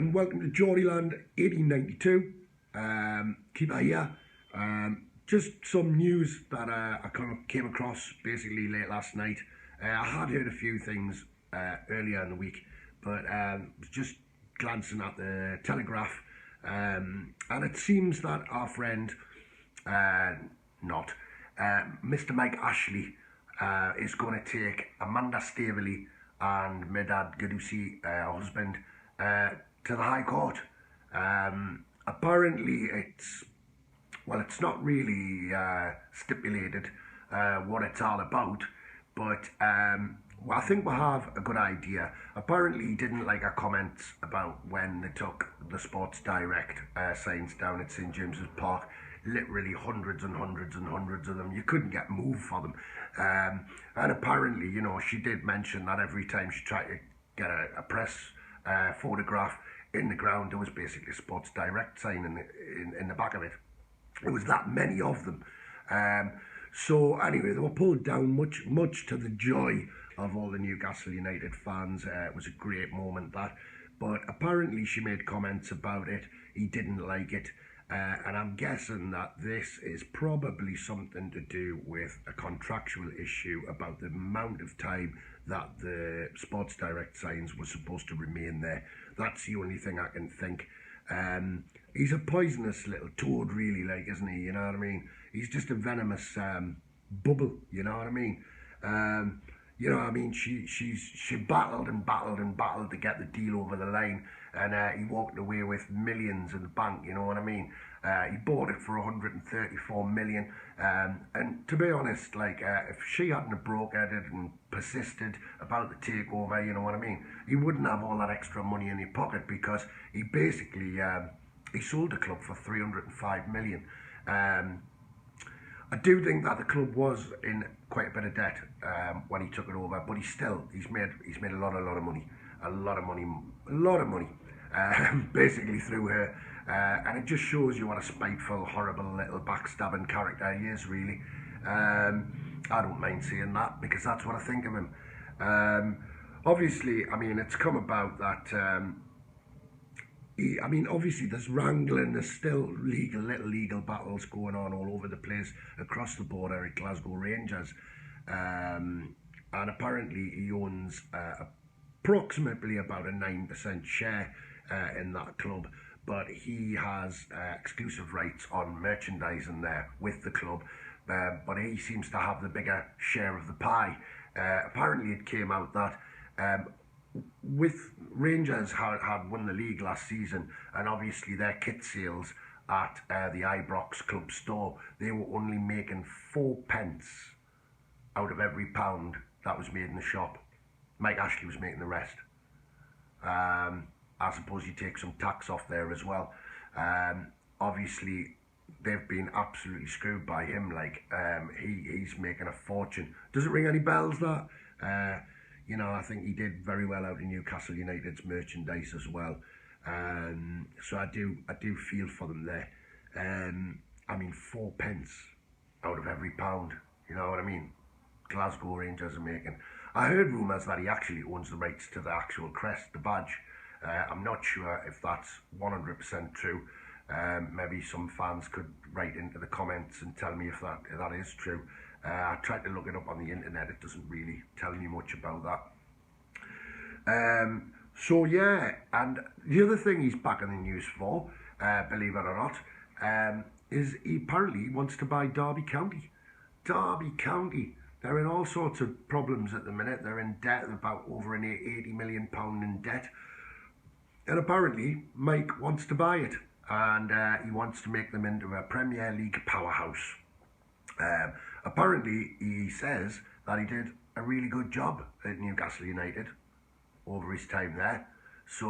and welcome to Geordieland 1892. Keeper here. Just some news that I kind of came across basically late last night. I had heard a few things earlier in the week, but was just glancing at the Telegraph, and it seems that our friend, Mr. Mike Ashley, is going to take Amanda Staveley and Medad Gadusi, her husband, to the High Court. Apparently it's not really stipulated what it's all about, but I think we'll have a good idea. Apparently he didn't like our comments about when they took the Sports Direct signs down at St James's Park. Literally hundreds and hundreds and hundreds of them. You couldn't get moved for them. And apparently, you know, she did mention that every time she tried to get a press photograph in the ground, there was basically a Sports Direct sign in the back of it. It was that many of them. So anyway, they were pulled down, much to the joy of all the Newcastle United fans. It was a great moment, that. But apparently she made comments about it. He didn't like it. And I'm guessing that this is probably something to do with a contractual issue about the amount of time that the Sports Direct signs were supposed to remain there. That's the only thing I can think. He's a poisonous little toad, really, like, isn't he? You know what I mean? He's just a venomous bubble, you know what I mean? You know what I mean? She battled and battled and battled to get the deal over the line, and he walked away with millions in the bank, you know what I mean? He bought it for 134 million, and to be honest, like, if she hadn't have brokered it and persisted about the takeover, you know what I mean, he wouldn't have all that extra money in his pocket, because he basically he sold the club for 305 million. I do think that the club was in quite a bit of debt when he took it over, but he's made a lot of money, basically through her, and it just shows you what a spiteful, horrible little backstabbing character he is, really. I don't mind saying that, because that's what I think of him. Obviously, I mean, it's come about that. Obviously there's wrangling, there's still little legal battles going on all over the place across the border at Glasgow Rangers. And apparently he owns approximately about a 9% share in that club, but he has exclusive rights on merchandising there with the club, but he seems to have the bigger share of the pie. Apparently it came out that with Rangers had won the league last season, and obviously their kit sales at the Ibrox club store, they were only making 4p out of every pound that was made in the shop. Mike Ashley was making the rest. I suppose you take some tax off there as well. Obviously they've been absolutely screwed by him. Like, he's making a fortune. Does it ring any bells, that? You know, I think he did very well out in Newcastle United's merchandise as well. So I do feel for them there. I mean, 4p out of every pound. You know what I mean? Glasgow Rangers are making. I heard rumours that he actually owns the rights to the actual crest, the badge. I'm not sure if that's 100% true. Maybe some fans could write into the comments and tell me if that is true. I tried to look it up on the internet. It doesn't really tell me much about that. So yeah, and the other thing he's back in the news for, believe it or not, is he apparently wants to buy Derby County. Derby County, they're in all sorts of problems at the minute. They're in debt, about over an £80 million in debt, and apparently Mike wants to buy it, and he wants to make them into a Premier League powerhouse. Apparently he says that he did a really good job at Newcastle United over his time there, so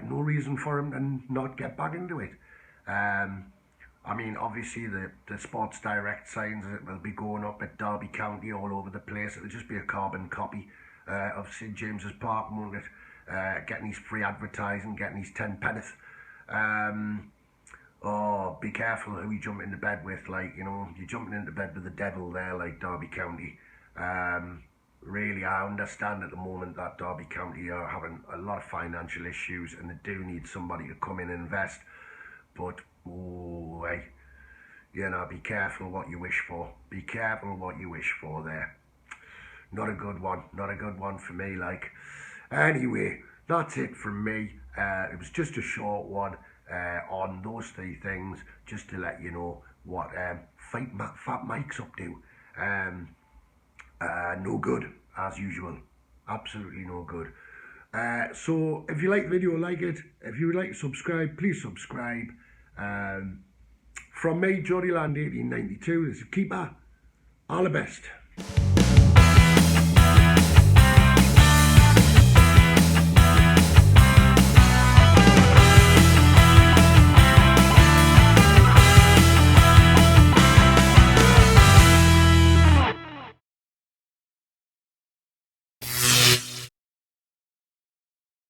no reason for him to not get back into it. I mean, obviously the Sports Direct signs will be going up at Derby County all over the place. It'll just be a carbon copy of St James's Park, won't it? Getting his free advertising, getting his 10p. Oh, be careful who you jump into bed with. Like, you know, you're jumping into bed with the devil there, like Derby County. really, I understand at the moment that Derby County are having a lot of financial issues and they do need somebody to come in and invest. But, oh, hey, you know, be careful what you wish for. Be careful what you wish for there. Not a good one. Not a good one for me, like. Anyway, that's it from me. It was just a short one on those three things, just to let you know what Fat Mike's up to. No good, as usual. Absolutely no good. So if you like the video, like it. If you would like to subscribe, please subscribe. From me, Johnny Land 1892, this is Keeper. All the best.